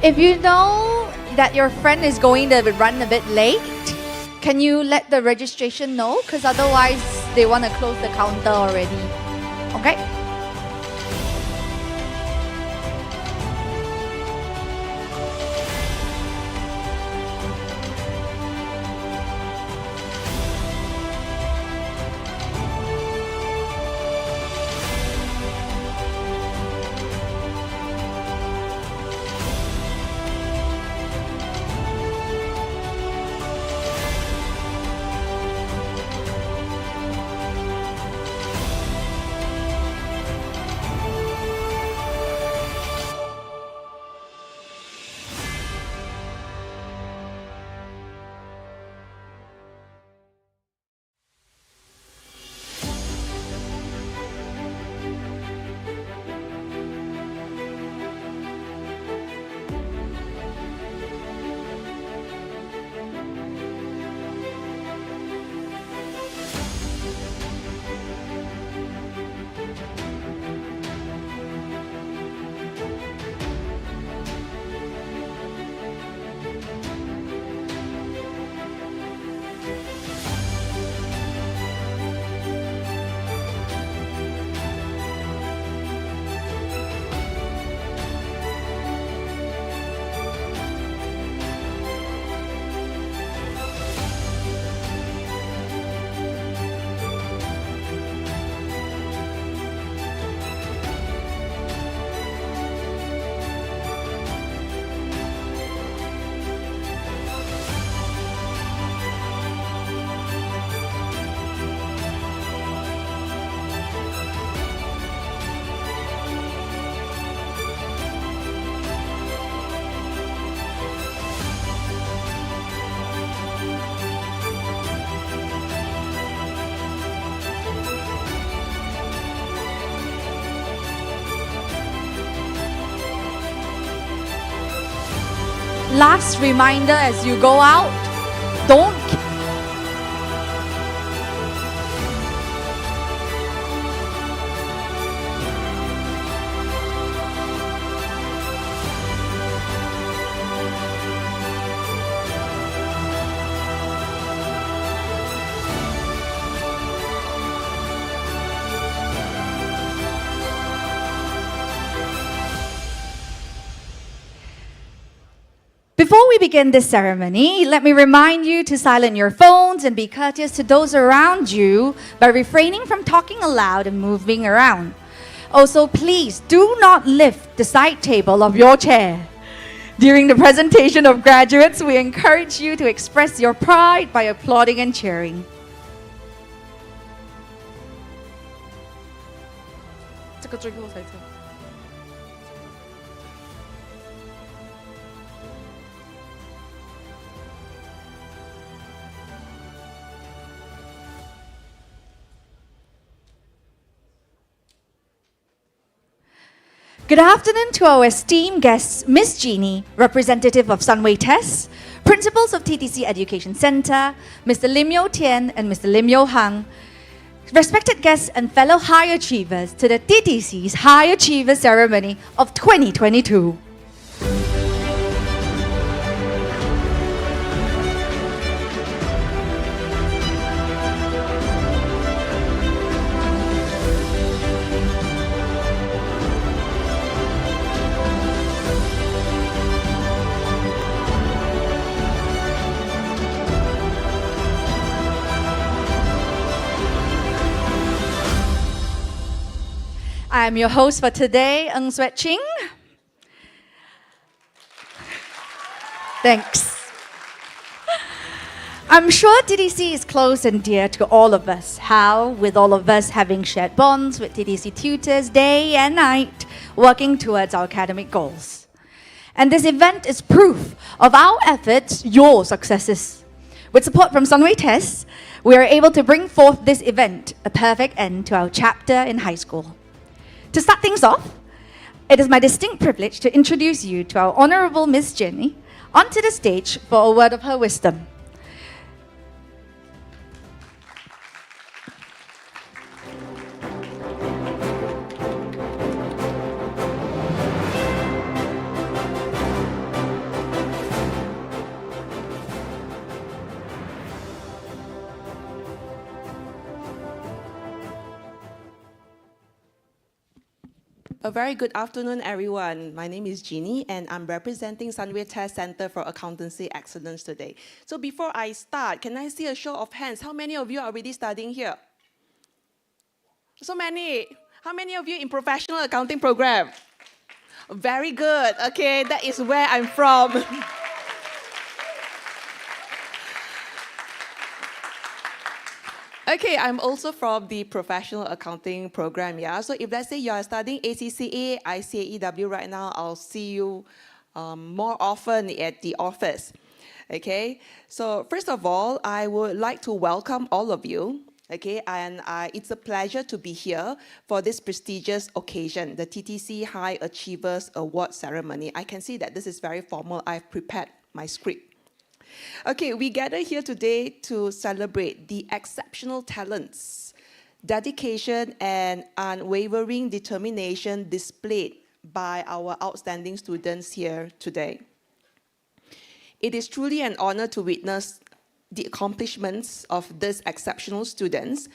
If you know that your friend is going to run a bit late, can you let the registration know? Because otherwise they want to close the counter already. Okay? Last reminder as you go out, don't Before we begin this ceremony, let me remind you to silence your phones and be courteous to those around you by refraining from talking aloud and moving around. Also, please do not lift the side table of your chair. During the presentation of graduates, we encourage you to express your pride by applauding and cheering. Good afternoon to our esteemed guests, Miss Jeannie, representative of Sunway Test, principals of TTC Education Center, Mr. Lim Yo Tian and Mr. Lim Johan, respected guests and fellow high achievers to the TTC's High Achiever Ceremony of 2022. I'm your host for today, Ng Swet Ching. Thanks. I'm sure TTC is close and dear to all of us. How, with all of us having shared bonds with TTC tutors day and night, working towards our academic goals. And this event is proof of our efforts, your successes. With support from Sunway Test, we are able to bring forth this event, a perfect end to our chapter in high school. To start things off, it is my distinct privilege to introduce you to our Honorable Miss Jeannie onto the stage for a word of her wisdom. A very good afternoon, everyone. My name is Jeannie, and I'm representing Sunway Test Center for Accountancy Excellence today. So before I start, can I see a show of hands? How many of you are already studying here? So many. How many of you in professional accounting program? Very good. Okay, that is where I'm from. Okay, I'm also from the professional accounting program, yeah. So if let's say you are studying ACCA, ICAEW right now, I'll see you more often at the office, okay? So first of all, I would like to welcome all of you, okay? And it's a pleasure to be here for this prestigious occasion, the TTC High Achievers Award Ceremony. I can see that this is very formal. I've prepared my script. Okay, we gather here today to celebrate the exceptional talents, dedication, and unwavering determination displayed by our outstanding students here today. It is truly an honor to witness the accomplishments of these exceptional students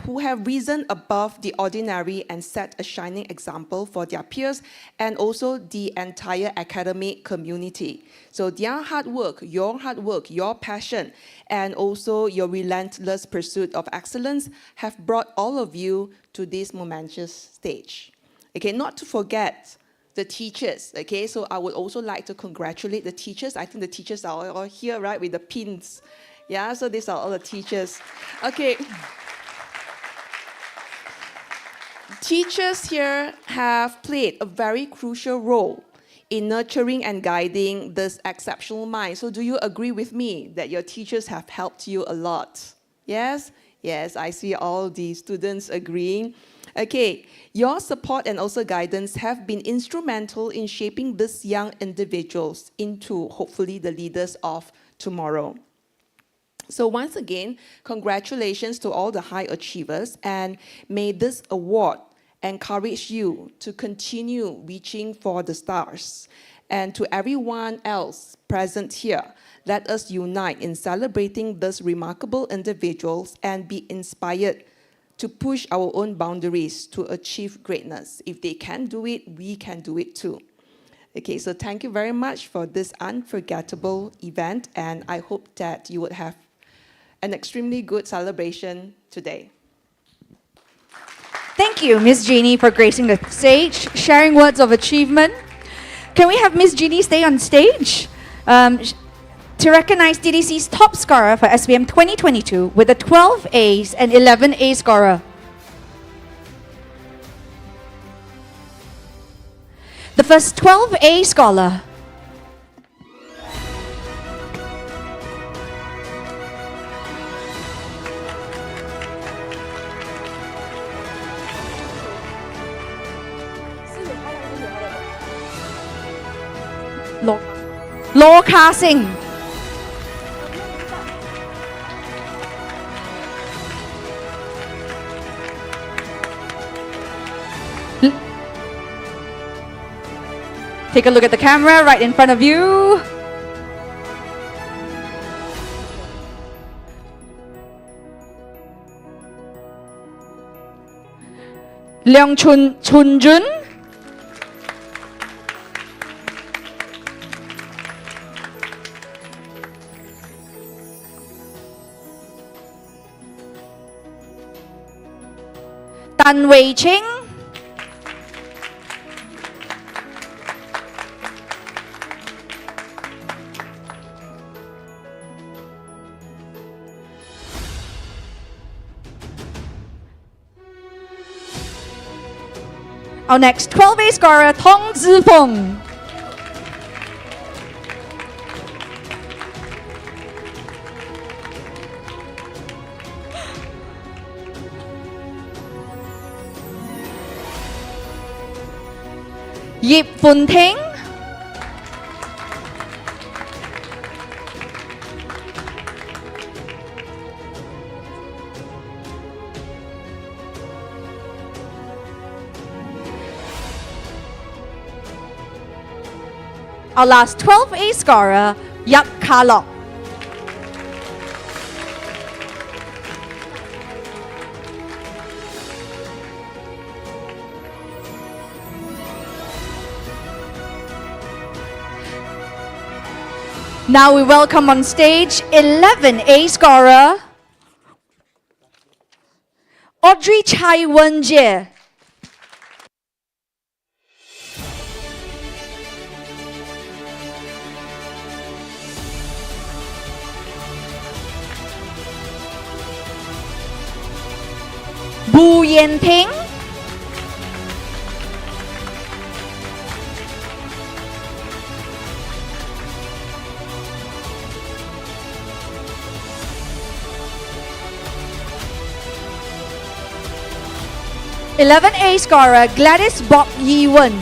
who have risen above the ordinary and set a shining example for their peers and also the entire academic community. So their hard work, your passion, and also your relentless pursuit of excellence have brought all of you to this momentous stage. Okay, not to forget the teachers, okay? So I would also like to congratulate the teachers. I think the teachers are all here, right, with the pins. Yeah, so these are all the teachers. Okay. Teachers here have played a very crucial role in nurturing and guiding this exceptional mind. So do you agree with me that your teachers have helped you a lot? Yes? Yes, I see all the students agreeing. Okay, your support and also guidance have been instrumental in shaping these young individuals into, hopefully, the leaders of tomorrow. So once again, congratulations to all the high achievers, and may this award encourage you to continue reaching for the stars. And to everyone else present here, let us unite in celebrating these remarkable individuals and be inspired to push our own boundaries to achieve greatness. If they can do it, we can do it too. Okay, so thank you very much for this unforgettable event, and I hope that you would have an extremely good celebration today. Thank you, Miss Jeannie, for gracing the stage, sharing words of achievement. Can we have Miss Jeannie stay on stage to recognize TTC's top scorer for SPM 2022 with a 12 A's and 11 A scorer? The first 12 A scholar. Law Casing. Take a look at the camera right in front of you. Leong Chun Jun. Tan Wei Ching. Our next 12A scorer, Tong Zifeng. Yip Phun Thing. Our last 12A scorer, Yap Kalok. Now we welcome on stage 11A scorer, Audrey Chai Wen-jie. Bu Yan-ping. Eleven A scorer Gladys Bok Yi-wen.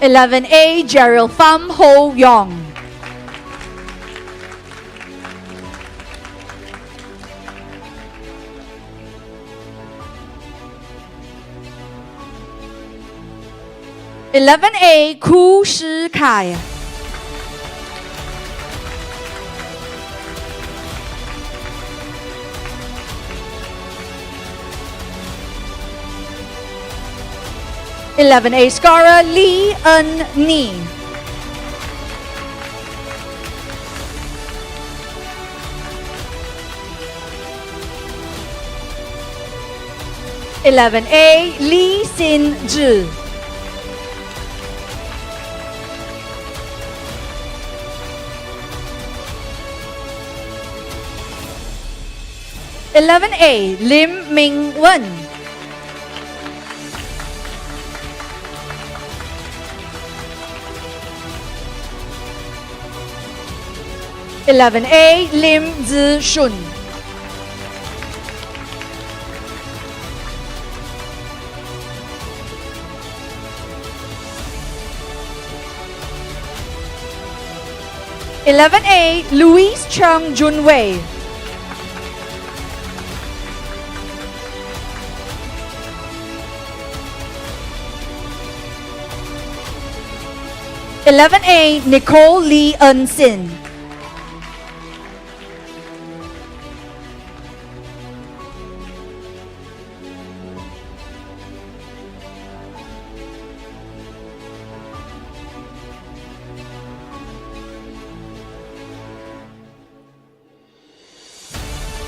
Eleven A Gerald Pham Ho Yong. Eleven A Ku Shi Kai. Eleven A scorer Lee Eun Ni. Eleven A Lee Sin Zhi. Eleven A Lim Ming Wen. Eleven A Lim Zi Shun. Eleven A Louise Chung Jun Wei. Eleven A Nicole Lee Eun Sin.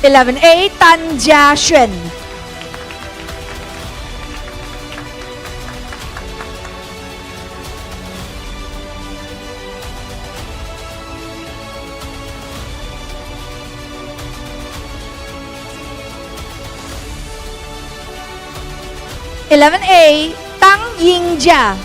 Eleven A Tan Jia Xuan. Eleven A Tang Yingjia.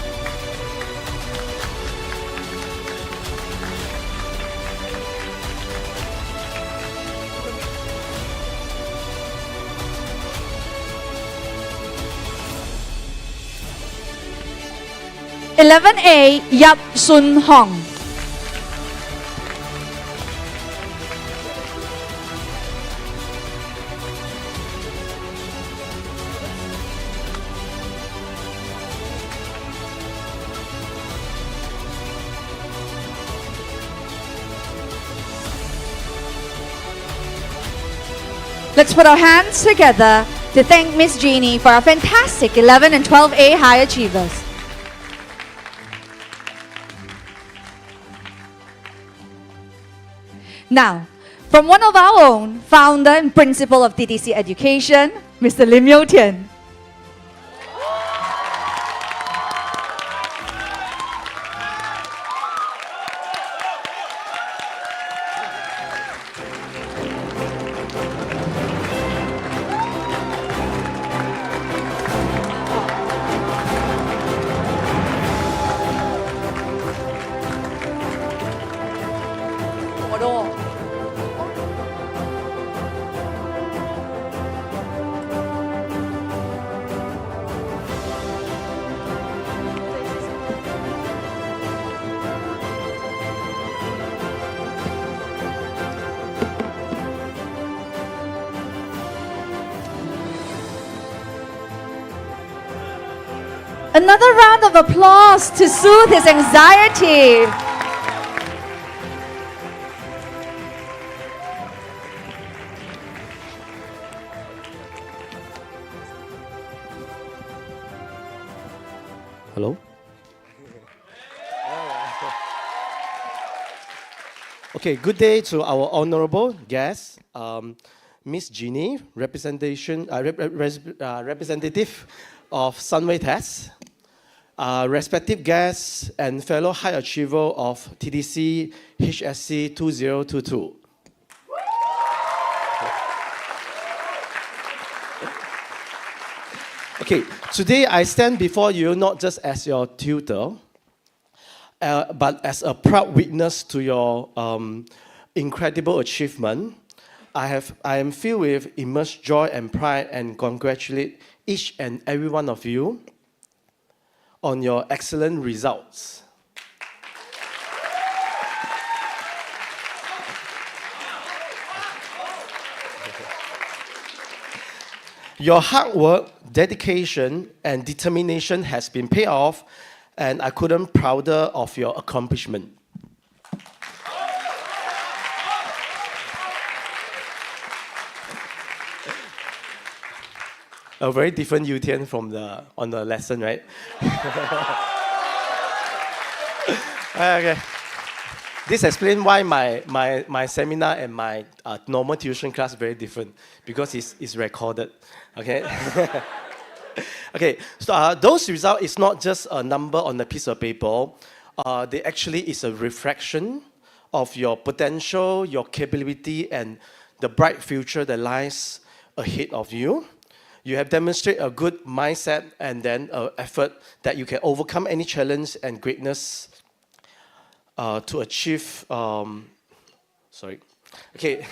Eleven A Yap Sun Hong. Let's put our hands together to thank Miss Jeannie for our fantastic 11 and 12A high achievers. Now, from one of our own, founder and principal of TTC Education, Mr. Lim Yo Tian. Another round of applause to soothe his anxiety. Hello? Okay, good day to our honorable guest, Miss Jeannie, representation, representative of Sunway Test, respective guests and fellow high achiever of TTC HSC 2022. Okay, today I stand before you not just as your tutor, but as a proud witness to your incredible achievement. I am filled with immense joy and pride and congratulate each and every one of you on your excellent results. Your hard work, dedication, and determination has been paid off, and I couldn't be prouder of your accomplishment. A very different Yu Tian from on the lesson, right? Okay. This explains why my seminar and my normal tuition class are very different, because it's recorded. Okay. Okay. So those results is not just a number on a piece of paper. They actually is a reflection of your potential, your capability, and the bright future that lies ahead of you. You have demonstrated a good mindset and then effort that you can overcome any challenge and greatness to achieve. Sorry. Okay.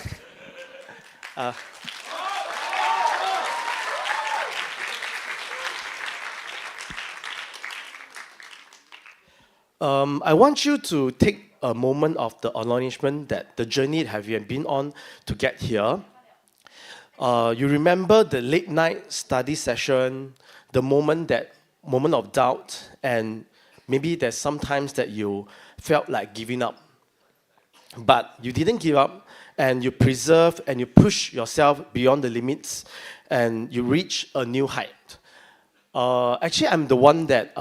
I want you to take a moment of the acknowledgement that the journey have you been on to get here. You remember the late night study session, the moment of doubt, and maybe there's sometimes that you felt like giving up. But you didn't give up, and you preserve and you push yourself beyond the limits, and you reach a new height. Actually, I'm the one that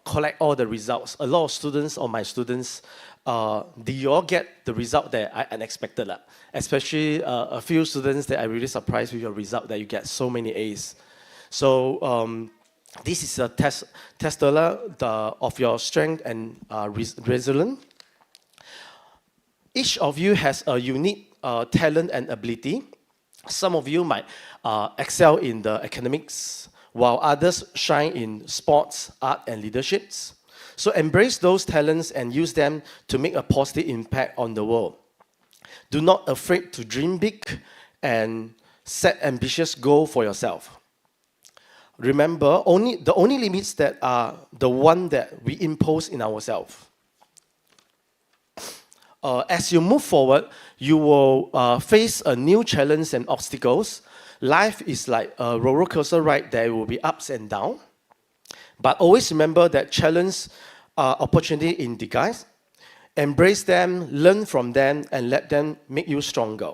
collect all the results. A lot of students or my students, do you all get the result that I unexpected? Especially a few students that I really surprised with your result that you get so many A's. So this is a tester of your strength and resilience. Each of you has a unique talent and ability. Some of you might excel in the academics, while others shine in sports, art, and leaderships. So embrace those talents and use them to make a positive impact on the world. Do not afraid to dream big and set ambitious goals for yourself. Remember, the only limits that are the one that we impose in ourselves. As you move forward, you will face a new challenge and obstacles. Life is like a roller coaster ride. There will be ups and downs. But always remember that challenge are opportunity in disguise. Embrace them, learn from them, and let them make you stronger.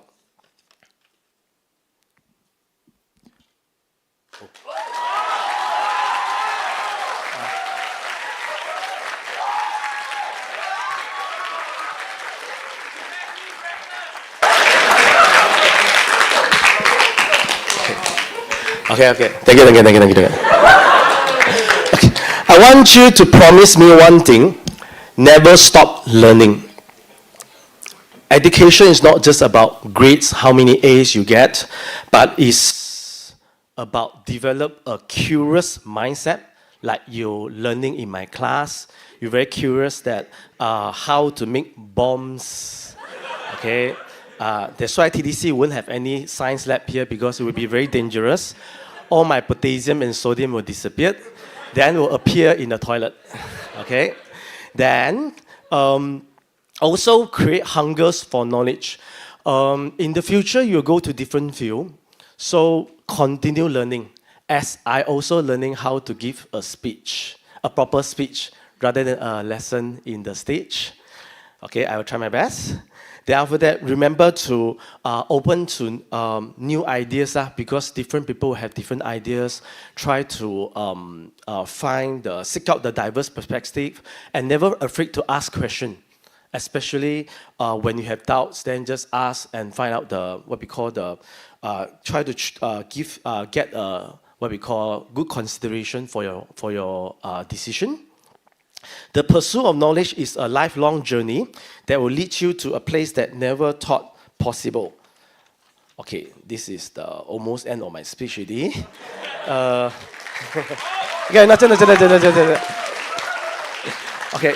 Okay. Thank you. Okay. I want you to promise me one thing. Never stop learning. Education is not just about grades, how many A's you get, but it's about develop a curious mindset, like you're learning in my class. You're very curious that how to make bombs. Okay. That's why TTC won't have any science lab here, because it would be very dangerous. All my potassium and sodium will disappear, then will appear in the toilet. Okay? Then, also create hungers for knowledge. In the future, you'll go to different field, so continue learning. As I also learning how to give a speech, a proper speech, rather than a lesson in the stage. Okay, I will try my best. Then after that, remember to open to new ideas because different people have different ideas. Try to seek out the diverse perspective and never afraid to ask questions. Especially when you have doubts, then just ask and find out try to get what we call good consideration for your decision. The pursuit of knowledge is a lifelong journey that will lead you to a place that never thought possible. Okay, this is the almost end of my speech already. Okay.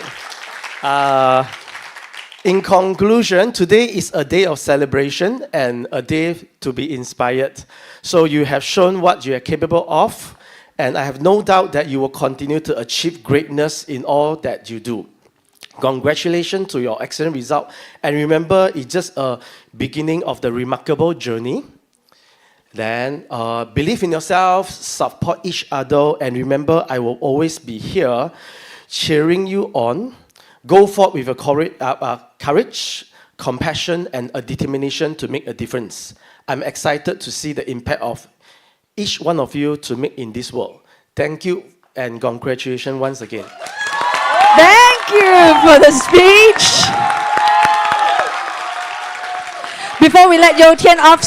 In conclusion, today is a day of celebration and a day to be inspired. So you have shown what you are capable of, and I have no doubt that you will continue to achieve greatness in all that you do. Congratulations to your excellent result. And remember, it's just a beginning of the remarkable journey. Then believe in yourself, support each other, and remember, I will always be here cheering you on. Go forth with a courage, compassion, and a determination to make a difference. I'm excited to see the impact of each one of you to make in this world. Thank you and congratulations once again. Thank you for the speech. Before we let Yo Tian off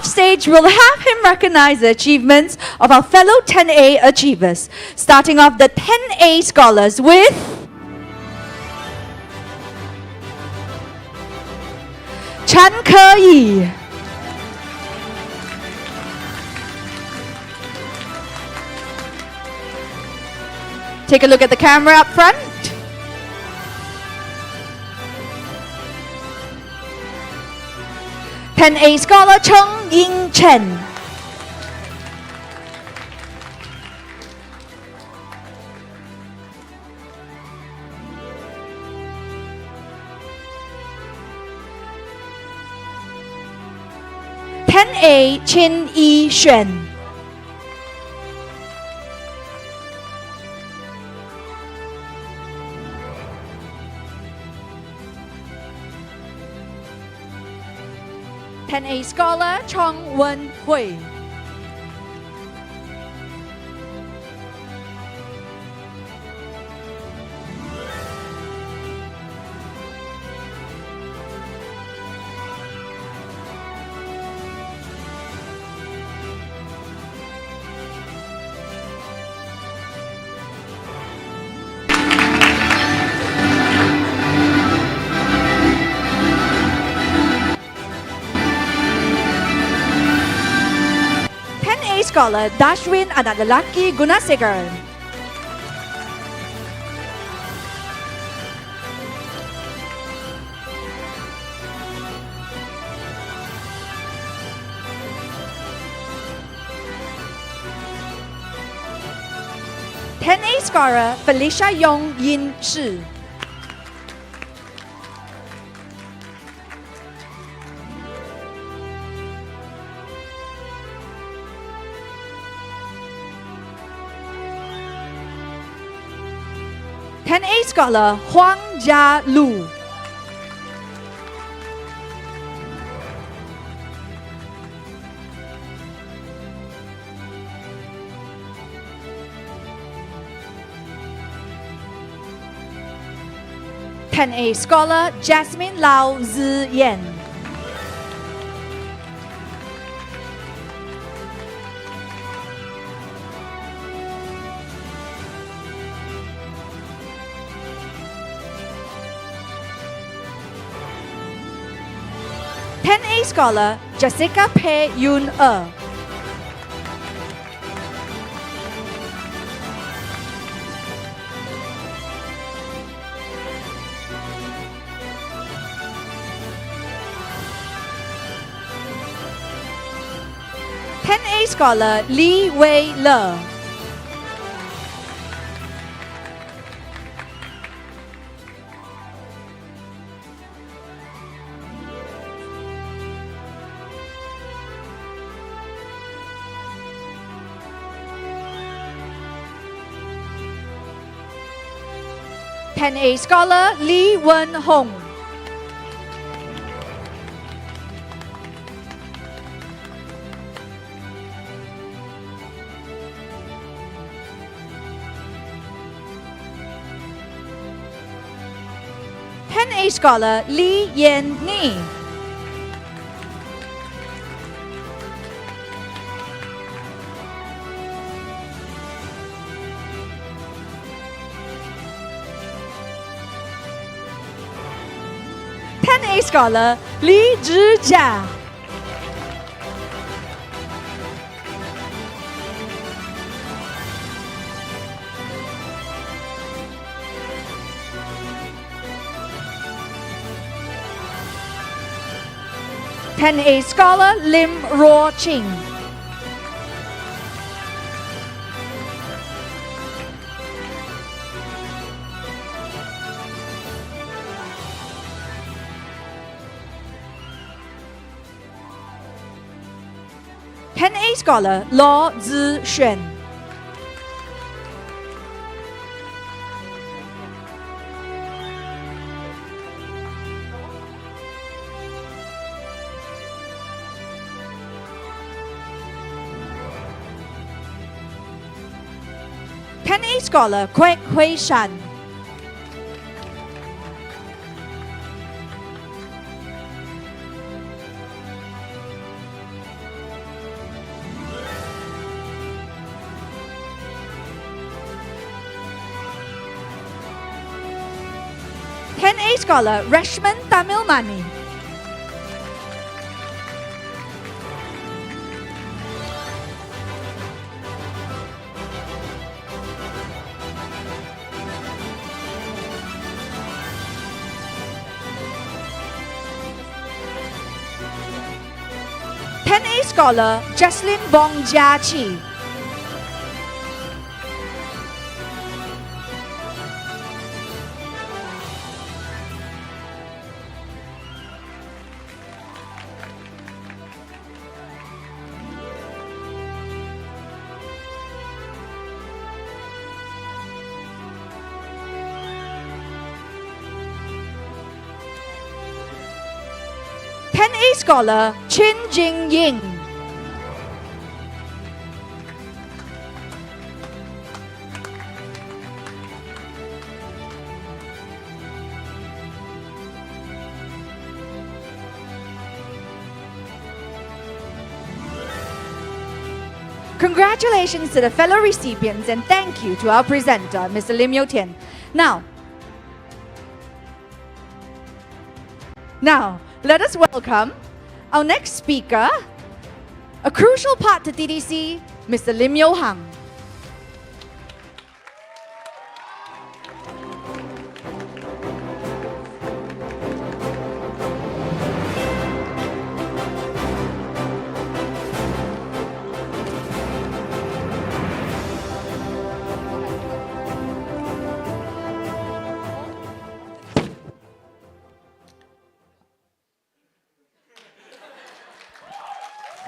stage, we'll have him recognize the achievements of our fellow 10A achievers, starting off the 10A scholars with Chan Ke-yi. Take a look at the camera up front. A scholar Cheng Ying Chen. A Chin Yi Xuan. A scholar Chong Wen Hui. Scholar Dashwin anak lelaki Gunasekar. A scholar Felicia Yong Yin Shi. A scholar Huang Jia Lu. A scholar Jasmine Lau Zi Yan. A scholar Jessica Pei Yun Er. A scholar Li Wei Le. 10A scholar Lee Wen Hong. A scholar Li Yan Ni. A scholar Li Zhijia. A scholar Lim Ro Ching. A scholar Lo Zixuan. A scholar Kwek Hui Shan. A scholar Rashman Tamilmani. A scholar Jesslyn Bong Jia Chi. A scholar Chin Jing Ying. Congratulations to the fellow recipients and thank you to our presenter, Mr. Lim Yo Tian. Now, let us welcome our next speaker, a crucial part to TTC, Mr. Lim Johan.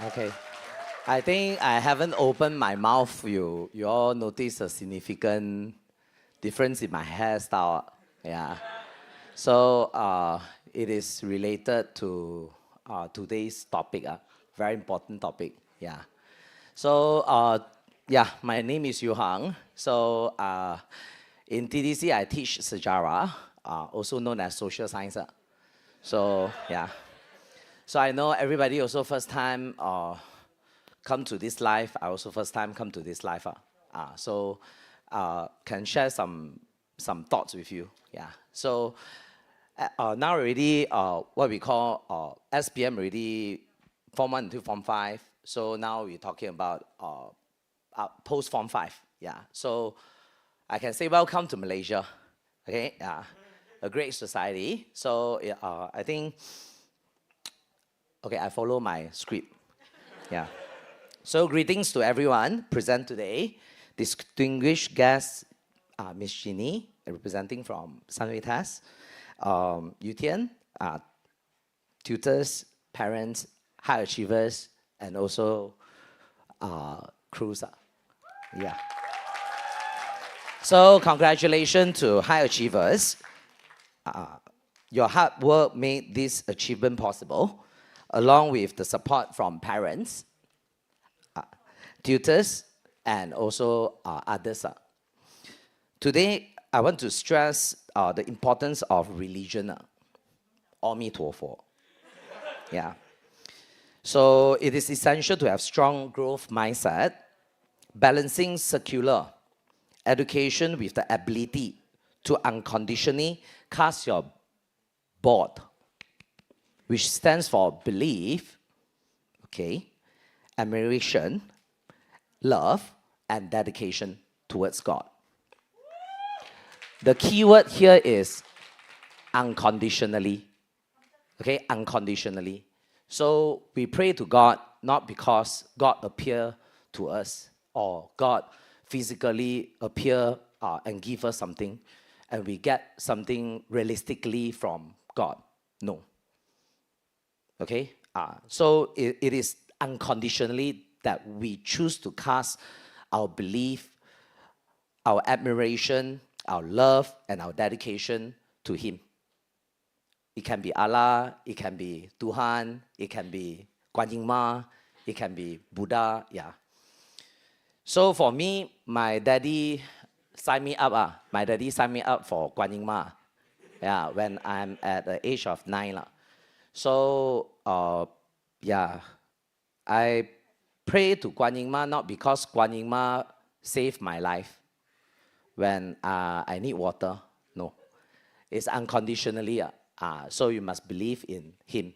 Okay. I think I haven't opened my mouth. You all notice a significant difference in my hairstyle. Yeah. So it is related to today's topic. Very important topic. Yeah. So yeah, my name is Johan. So in TTC, I teach Sejarah, also known as social science. So yeah. So I know everybody also first time come to this life. I also first time come to this life. So can share some thoughts with you. Yeah. So now already what we call SPM already Form 1 to Form 5. So now we're talking about post Form 5. Yeah. So I can say welcome to Malaysia. Okay. Yeah. A great society. So I think. Okay, I follow my script. Yeah. So greetings to everyone present today. Distinguished guests, Miss Jeannie, representing from Sunway Test, Yo Tian, tutors, parents, high achievers, and also crews. Yeah. So congratulations to high achievers. Your hard work made this achievement possible, along with the support from parents, tutors, and also others. Today, I want to stress the importance of religion. Ami Tuofo. Yeah. So it is essential to have strong growth mindset, balancing secular education with the ability to unconditionally cast your bond, which stands for belief, okay, admiration, love, and dedication towards God. The key word here is unconditionally, okay, unconditionally. So we pray to God not because God appear to us or God physically appear and give us something and we get something realistically from God. No. Okay? So it is unconditionally that we choose to cast our belief, our admiration, our love, and our dedication to Him. It can be Allah, it can be Tuhan, it can be Guan Yin Ma, it can be Buddha, yeah. So for me, my daddy signed me up. My daddy signed me up for Guan Yin Ma, yeah, when I'm at the age of 9. So, yeah, I pray to Guan Yin Ma not because Guan Yin Ma saved my life when I need water. No, it's unconditionally. So you must believe in Him,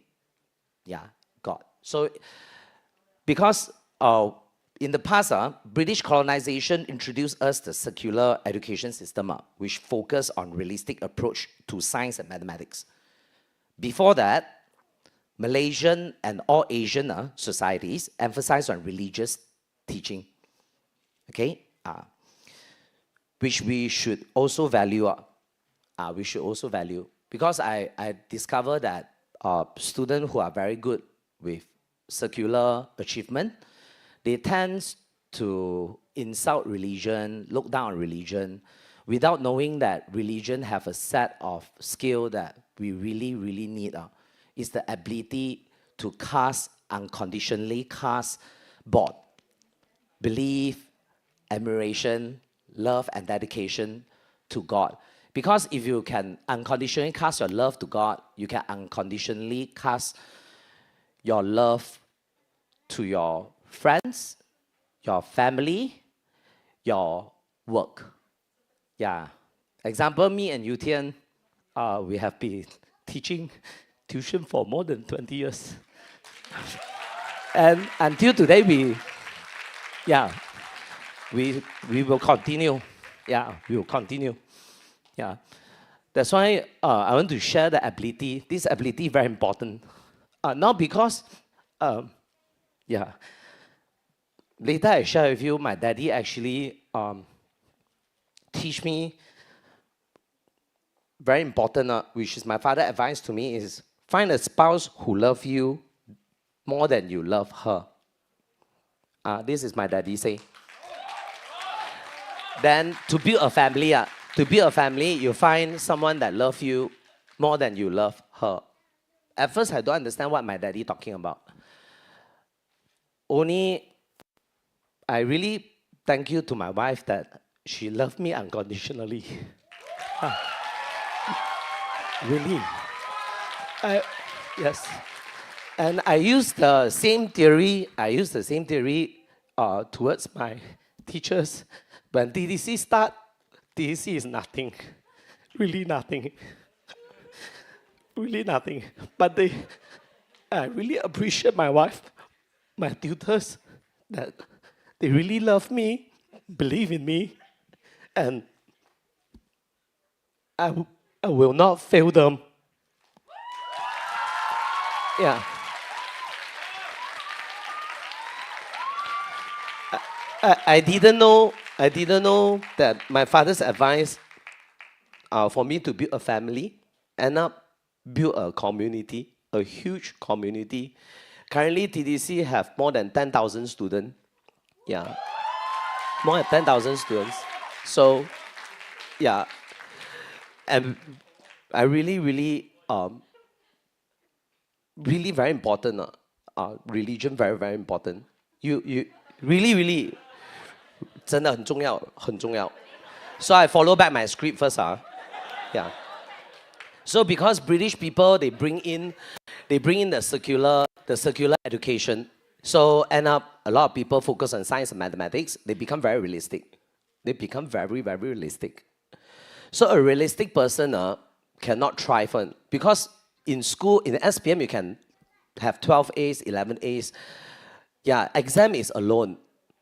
yeah, God. So because in the past, British colonization introduced us the secular education system, which focused on realistic approach to science and mathematics. Before that, Malaysian and all Asian societies emphasize on religious teaching, okay, which we should also value. We should also value. Because I discovered that students who are very good with secular achievement, they tend to insult religion, look down on religion, without knowing that religion have a set of skill that we really, really need. It's the ability to unconditionally cast bond, belief, admiration, love, and dedication to God. Because if you can unconditionally cast your love to God, you can unconditionally cast your love to your friends, your family, your work. Yeah. Example, me and Yu Tian, we have been teaching tuition for more than 20 years. And until today, we will continue. Yeah, we will continue. Yeah, that's why I want to share the ability. This ability is very important. Not because, yeah. Later I share with you, my daddy actually teach me very important, which is my father advice to me is, find a spouse who loves you more than you love her. This is my daddy say. Then to build a family, you find someone that loves you more than you love her. At first, I don't understand what my daddy talking about. Only, I really thank you to my wife that she loved me unconditionally. Really. Yes. And I use the same theory, towards my teachers. When TTC start, TTC is nothing. Really nothing. Really nothing. But I really appreciate my wife, my tutors, that they really love me, believe in me, and I will not fail them. Yeah. I didn't know that my father's advice for me to build a family, end up build a community, a huge community. Currently, TTC have more than 10,000 students. Yeah, more than 10,000 students. So Yeah. And I really, really, really very important. Religion very, very important. You really, really, 真的很重要，很重要. So I follow back my script first. Yeah. So because British people, they bring in the secular education. So end up a lot of people focus on science and mathematics. They become very realistic. They become very, very realistic. So a realistic person cannot thrive on, because in school, in the SPM, you can have 12 A's, 11 A's. Yeah, exam is alone.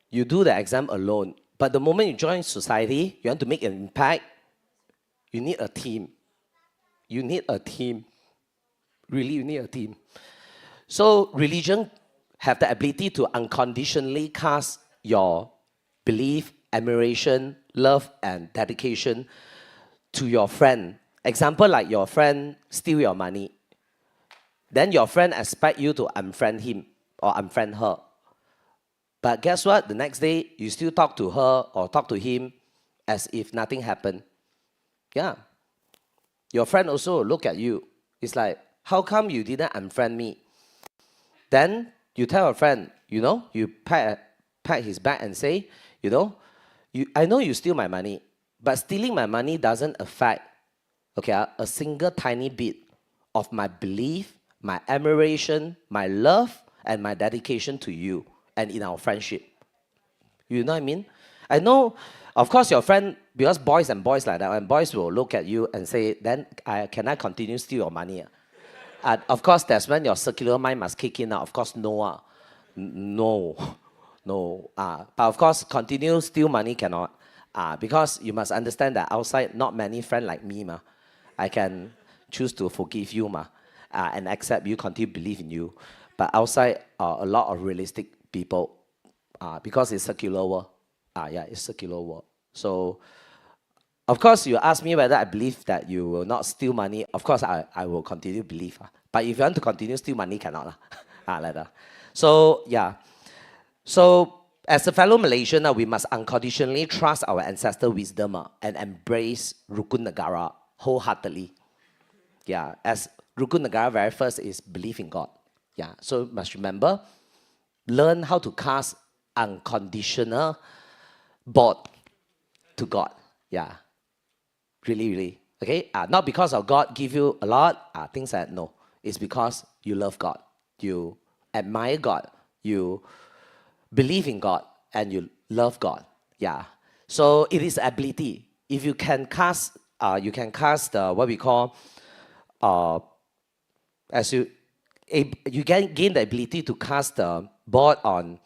You do the exam alone. But the moment you join society, you want to make an impact, you need a team. You need a team. Really, you need a team. So religion have the ability to unconditionally cast your belief, admiration, love, and dedication to your friend. Example, like your friend steal your money. Then your friend expect you to unfriend him or unfriend her. But guess what? The next day, you still talk to her or talk to him as if nothing happened. Yeah. Your friend also look at you. It's like, how come you didn't unfriend me? Then you tell your friend, you pat his back and say, I know you steal my money, but stealing my money doesn't affect, a single tiny bit of my belief, my admiration, my love, and my dedication to you and in our friendship. You know what I mean? I know, of course, your friend, because boys and boys like that, and boys will look at you and say, then can I continue steal your money? Of course, that's when your circular mind must kick in. Of course, no. But of course, continue steal money cannot. Because you must understand that outside, not many friends like me. I can choose to forgive you and accept you, continue to believe in you. But outside, a lot of realistic people, because it's circular world. It's circular world. So, of course, you ask me whether I believe that you will not steal money. Of course, I will continue to believe. But if you want to continue steal money, cannot. Like that. So, yeah. So, as a fellow Malaysian, we must unconditionally trust our ancestor wisdom and embrace Rukun Negara wholeheartedly. Yeah, as Rukun Negara very first is belief in God. Yeah, so must remember, learn how to cast unconditional bond to God. Yeah, really, really. Okay, not because of God give you a lot, things like that. No, it's because you love God, you admire God, you believe in God, and you love God. Yeah, so it is ability. If you can cast, what we call, as you gain the ability to cast the bond on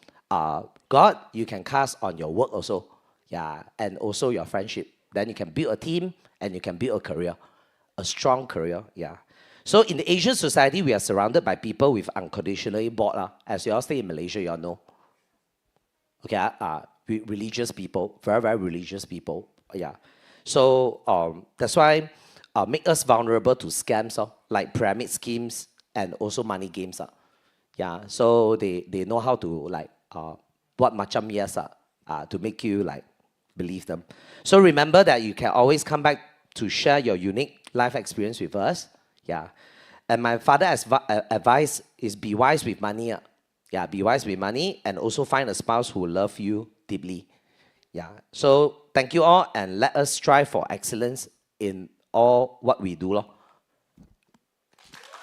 God, you can cast on your work also. Yeah, and also your friendship. Then you can build a team and you can build a career, a strong career. Yeah. So in the Asian society, we are surrounded by people with unconditionally bond. As you all stay in Malaysia, you all know. Okay, religious people, very, very religious people. Yeah. So that's why make us vulnerable to scams, like pyramid schemes and also money games. Yeah. So they know how to what macam yes to make you believe them. So remember that you can always come back to share your unique life experience with us. Yeah. And my father's advice is be wise with money. Yeah, be wise with money and also find a spouse who loves you deeply. Yeah. So thank you all and let us strive for excellence in all what we do.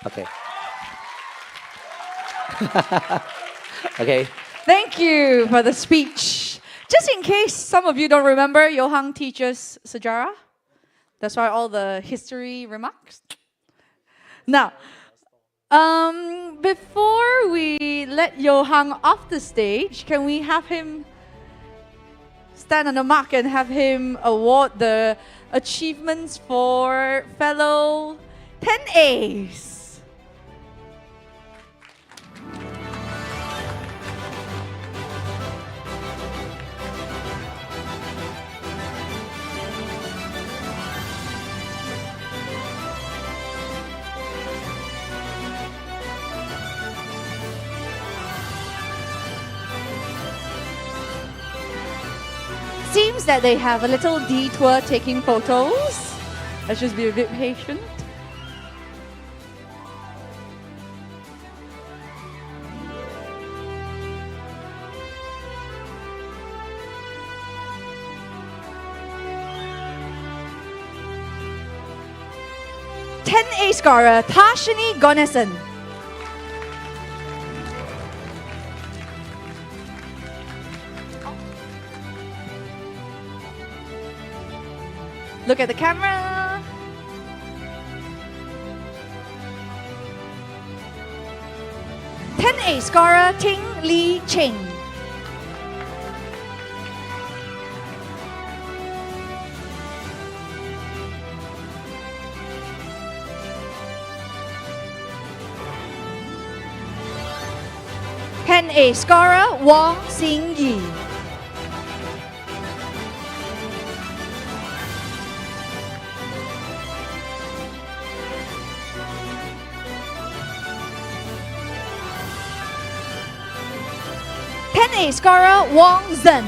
Okay. Okay. Thank you for the speech. Just in case some of you don't remember, Johan teaches sejarah. That's why all the history remarks. Now, before we let Johan off the stage, can we have him stand on the mark and have him award the achievements for fellow 10As? Seems seems that they have a little detour taking photos. Let's just be a bit patient. A scorer, Tashini Gonesan. Look at the camera. A scorer, Ting Li Ching. A scorer, Wong Xing Yi. A scorer, Wong Zhen.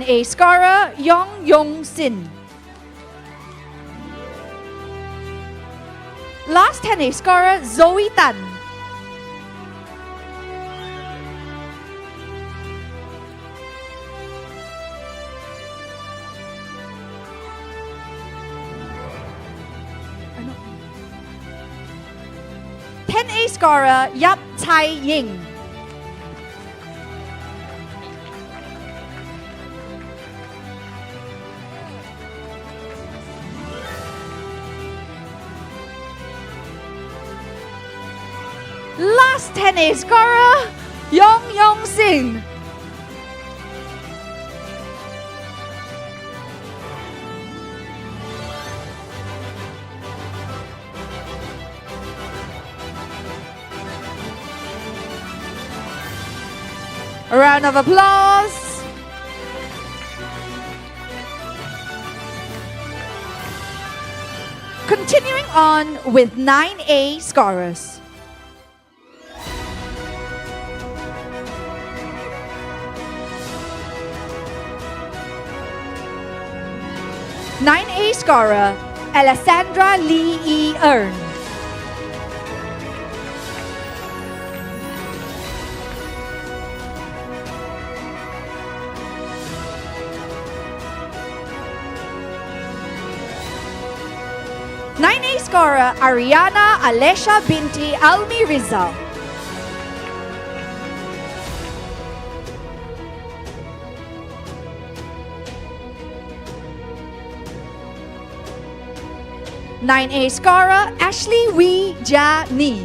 A scorer, Yong Yong Sin. Last 10A scorer, Zoe Tan. A scorer, Yap Cai Ying. Last 10A scorer, Yong Yong Sin. A round of applause. Continuing on with 9A scorers. 9A scorer, Alessandra Lee E. Earn. A scorer, Ariana Alesha binti Almi Rizal. A scorer, Ashley Wee Jeannie.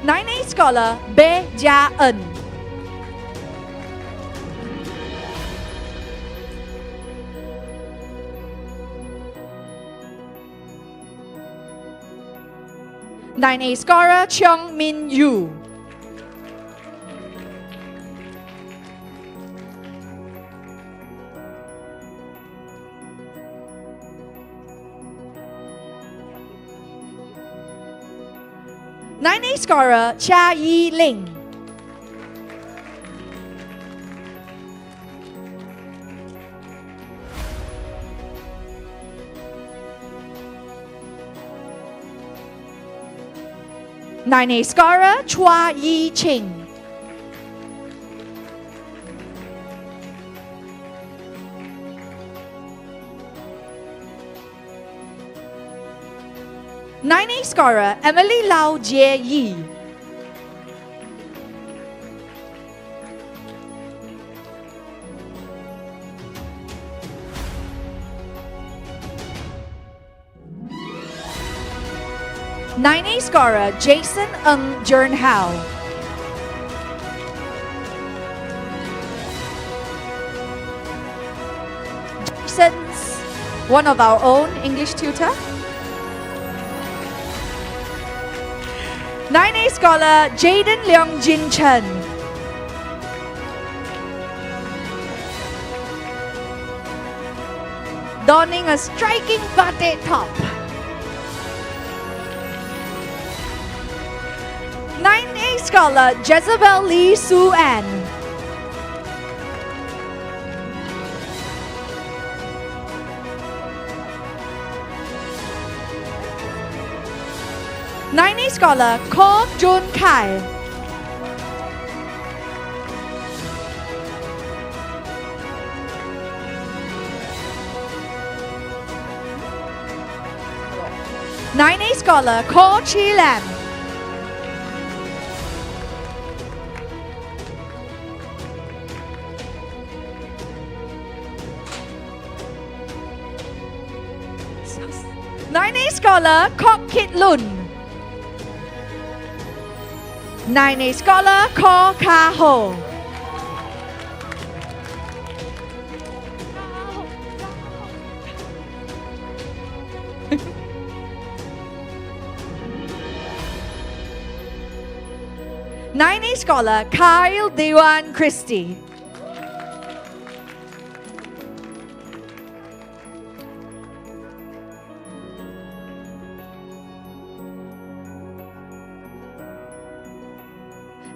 A scholar, Be Jia En. A scorer, Cheong Min Yu. A scorer, Chia Yi Ling. A scorer, Chua Yi Ching. A scorer, Emily Lau Jie Yi. A scorer, Jason Ng Jern Hao. Jason's one of our own English tutor. 9A scholar Jaden Leong Jin Chen. Donning a striking batik top. 9A scholar Jezebel Lee Su An. Nine A scholar Ko Jun Kai. Nine A scholar Ko Chi Lam. Nine A scholar Kok Kit Lun. 9A scholar Ko Ka Ho. Nine A scholar Kyle Dewan Christie.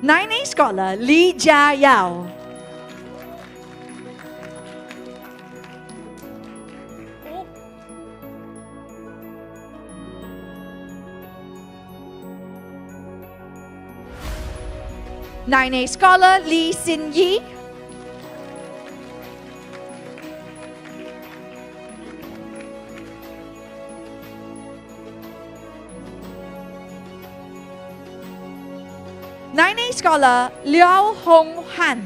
Nine A scholar Lee Jia Yao. Nine A scholar Lee Sin Yi. Nine A scholar Liao Hong Han.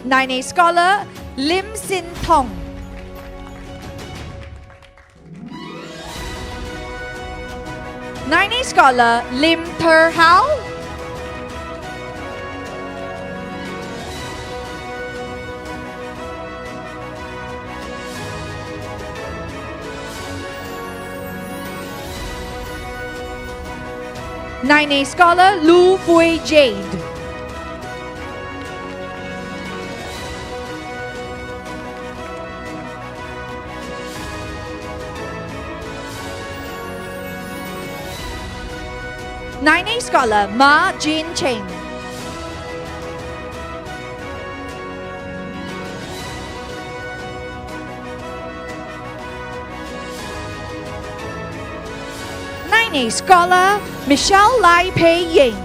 Nine A scholar Lim Sin Tong. Nine A scholar Lim Ter Hao. Nine A scholar Lu Fui Jade. Nine A scholar Ma Jin Cheng. Nine A scholar Michelle Lai Pei Ying.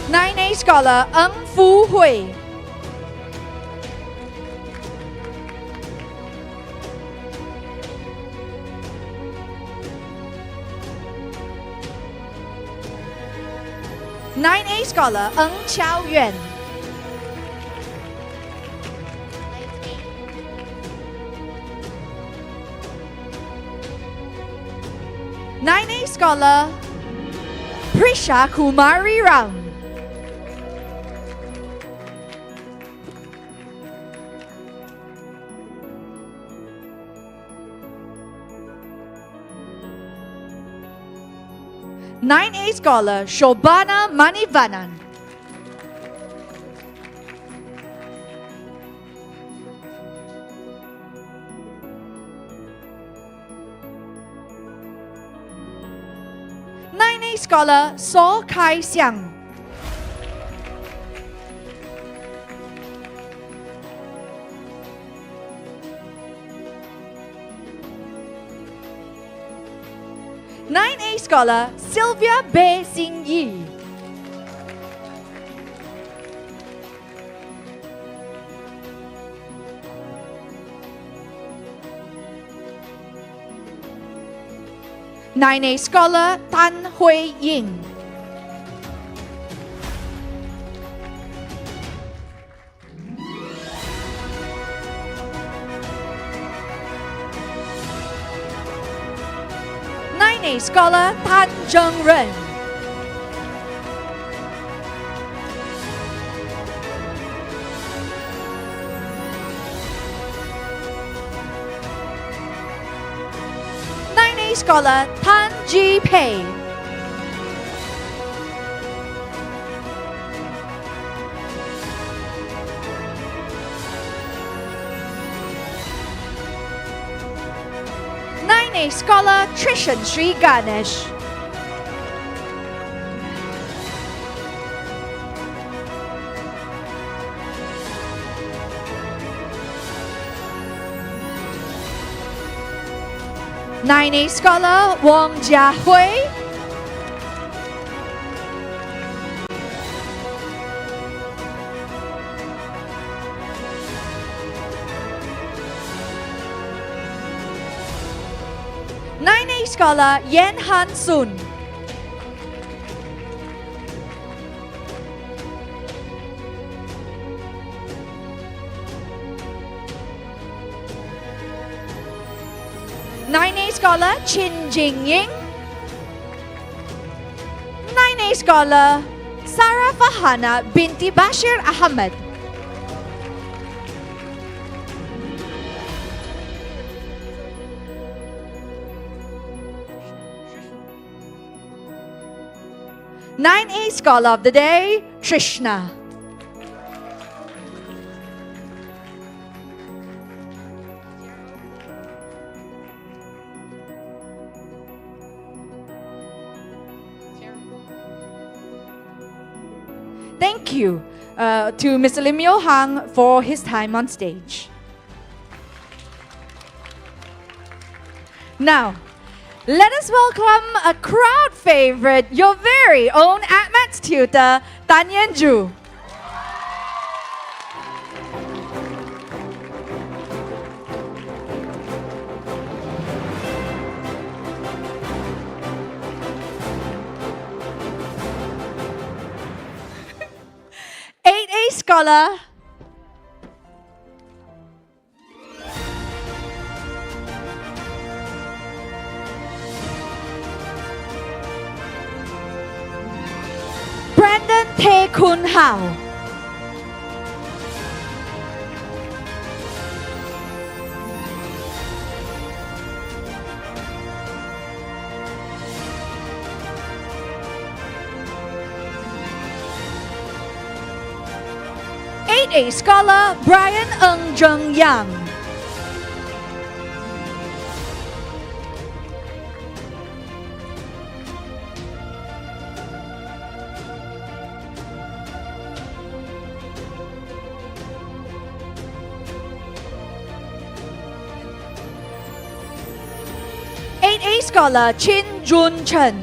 Nine A scholar Ng Fu Hui. Nine A scholar Ng Chao Yuan. Nine A scholar Prisha Kumari Ram. Nine A scholar Shobana Manivanan. Nine A scholar So Kai Xiang. Nine A scholar Sylvia Bei Xing Yi. Nine A scholar Tan Hui Ying. 9A scholar Tan Zheng Ren. Scholar Tan Ji Pei. A scholar Trishan Sri Ganesh. A scholar Wang Jiahui. A scholar Yen Han Sun. A scholar Chin Jing Ying. 9A scholar Sarah Fahana binti Bashir Ahmed. A scholar of the day, Trishna. Thank you to Mr. Lim Johan for his time on stage. Now, let us welcome a crowd favorite, your very own ATMATS tutor, Tan Yen Ju. A scholar Brandon Tae Kun Hao. A scholar Brian Ng Zheng Yang. A scholar Chin Jun Chen.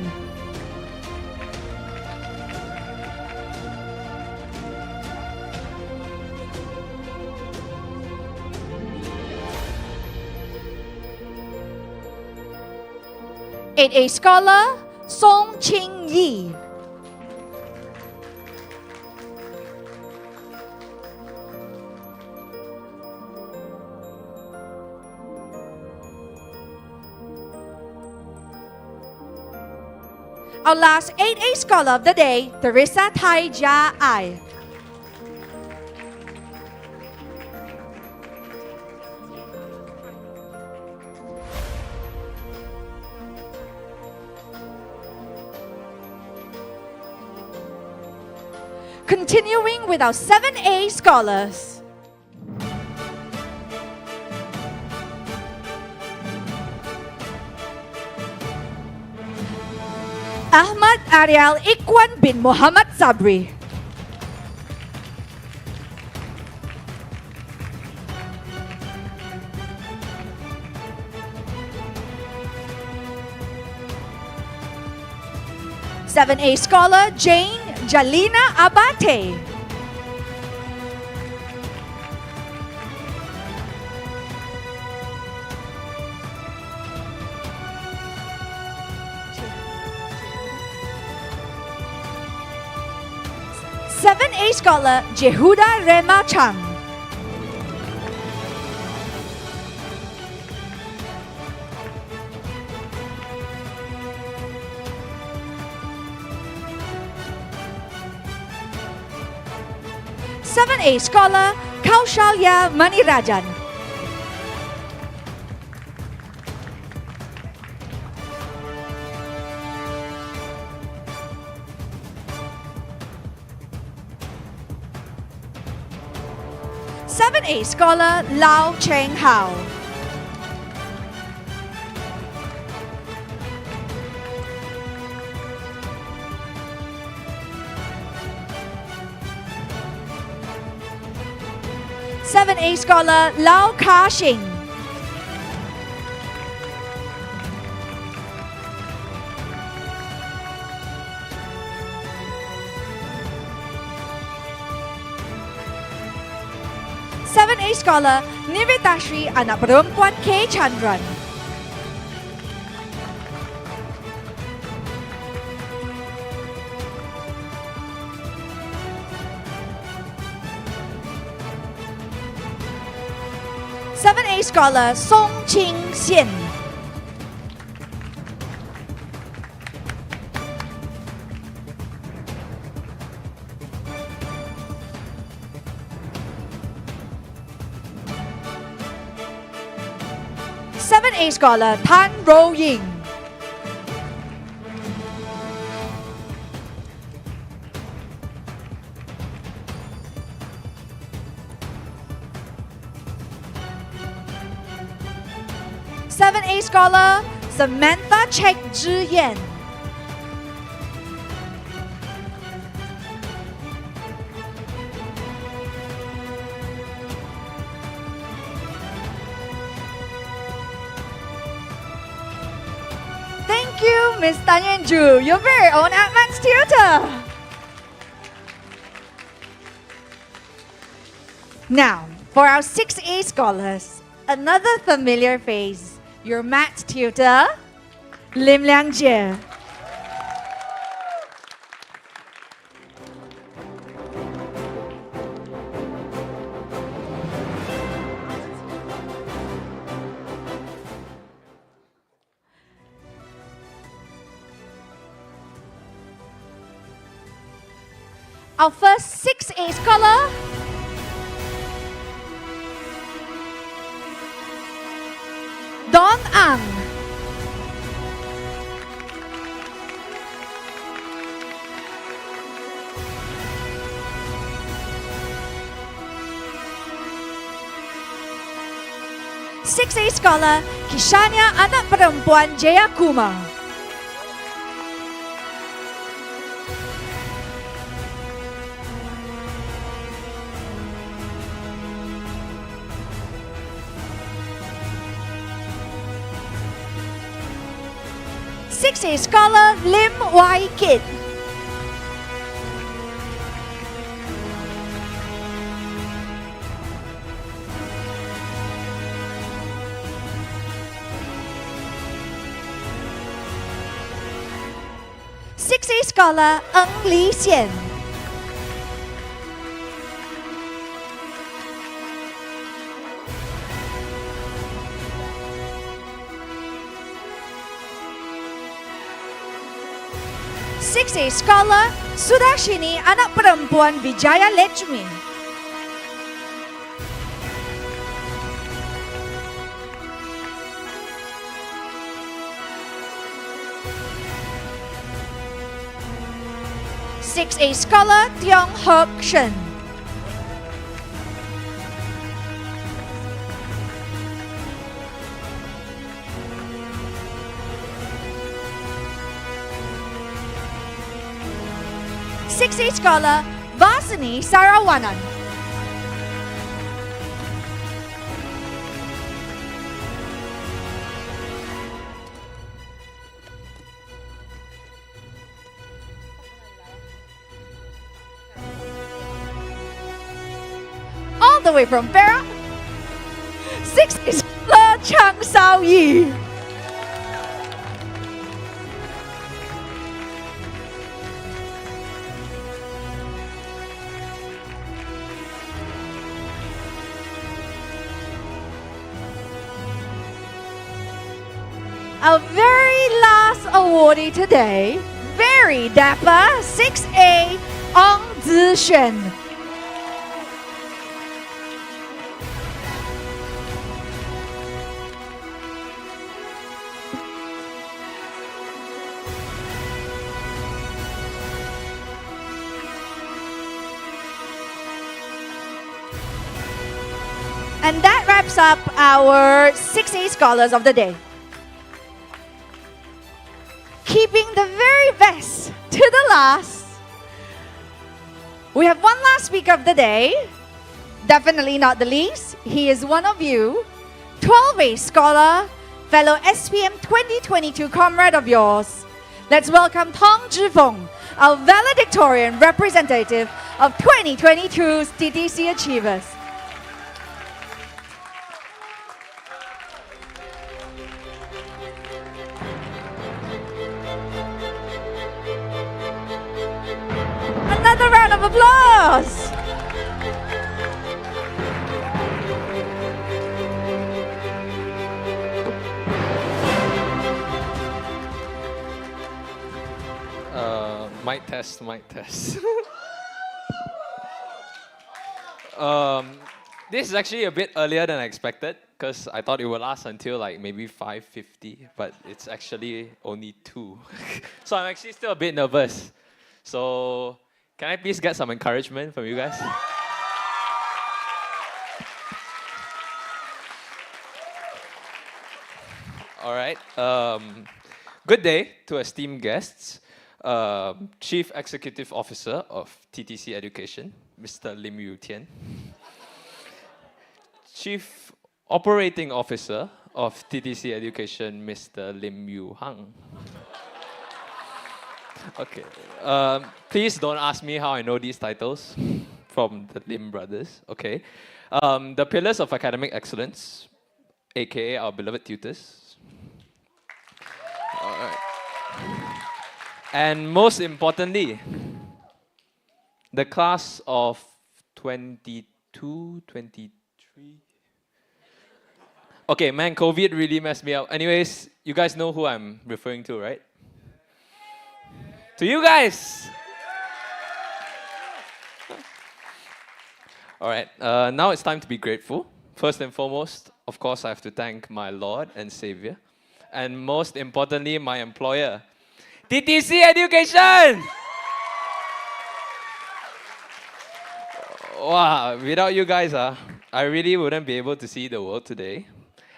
A scholar Song Ching Yi. Our last 8A scholar of the day, Teresa Tai Jia Ai. Continuing with our 7A scholars. Ahmad Ariel Ikwan bin Muhammad Sabri. Seven A scholar Jane Jalina Abate. Seven A scholar Jehuda Rema Chang. 7A scholar Kaushalya Manirajan. Seven A scholar Lau Cheng Hao. Seven A scholar Lau Ka Shing. Seven A scholar Nivitashri anak perempuan K. Chandran. Seven A scholar Song Ching Xian. Seven A scholar Tan Ro Ying. Seven A scholar Samantha Chek Zhi Yan. Thank you, Miss Tan Yuan Ju, your very own advanced tutor. Now, for our 6A scholars, another familiar face, your math tutor, Lim Liang Jie. Our first 6A scholar, Don Ang. Six A scholar Kishanya anak perempuan Jayakumar. Six A scholar Lim Wai Kit. Six A scholar Ng Li Xian. Six A scholar Sudashini anak perempuan Vijaya Lechmi. Six A scholar Tiong Hok Shen. Six A scholar Vasini Sarawanan. All the way from Perak, Six A scholar Chang Sao Yi. Our very last awardee today, very dapper, 6A Ong Zixuan. And that wraps up our 6A Scholars of the Day. Keeping the very best to the last, we have one last speaker of the day. Definitely not the least. He is one of you, 12A Scholar, fellow SPM 2022 comrade of yours. Let's welcome Tong Zhifeng, our valedictorian representative of 2022's TTC Achievers. Another round of applause. Mic test, mic test. This is actually a bit earlier than I expected because I thought it would last until like maybe 5:50, but it's actually only 2. So I'm actually still a bit nervous. So can I please get some encouragement from you guys? All right. Good day to esteemed guests. Chief Executive Officer of TTC Education, Mr. Lim Yo Tian. Chief Operating Officer of TTC Education, Mr. Lim Johan. Okay. Please don't ask me how I know these titles from the Lim brothers. Okay. The pillars of academic excellence, aka our beloved tutors. All right. And most importantly, the class of 22, 23. Okay, man, COVID really messed me up. Anyways, you guys know who I'm referring to, right? To you guys! All right, now it's time to be grateful. First and foremost, of course, I have to thank my Lord and Savior. And most importantly, my employer, TTC Education! Wow, without you guys, I really wouldn't be able to see the world today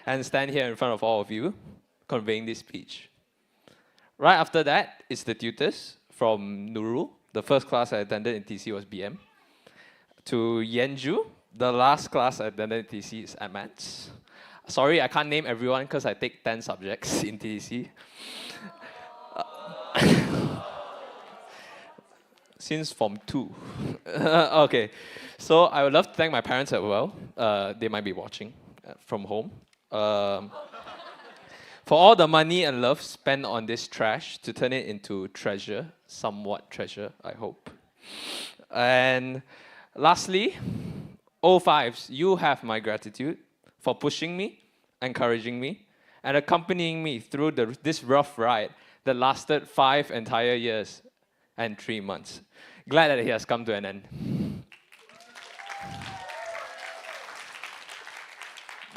and stand here in front of all of you conveying this speech. Right after that, it's the tutors from Nurul. The first class I attended in TC was BM. To Yenju, the last class I attended in TC is AMATS. Sorry, I can't name everyone because I take 10 subjects in TTC. Since Form 2. Okay, so I would love to thank my parents as well. They might be watching from home. For all the money and love spent on this trash to turn it into treasure, somewhat treasure, I hope. And lastly, O5s, you have my gratitude for pushing me, encouraging me, and accompanying me through this rough ride that lasted 5 entire years and 3 months. Glad that it has come to an end.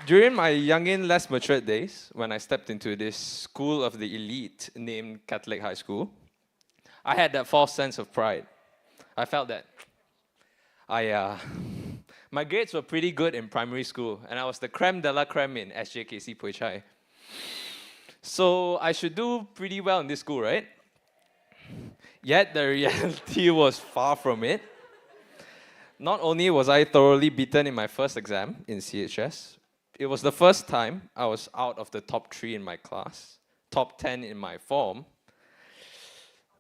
During my youngin', less matured days, when I stepped into this school of the elite named Catholic High School, I had that false sense of pride. I felt that my grades were pretty good in primary school, and I was the creme de la creme in SJKC Pui Chai. So I should do pretty well in this school, right? Yet the reality was far from it. Not only was I thoroughly beaten in my first exam in CHS, it was the first time I was out of the top 3 in my class, top 10 in my form.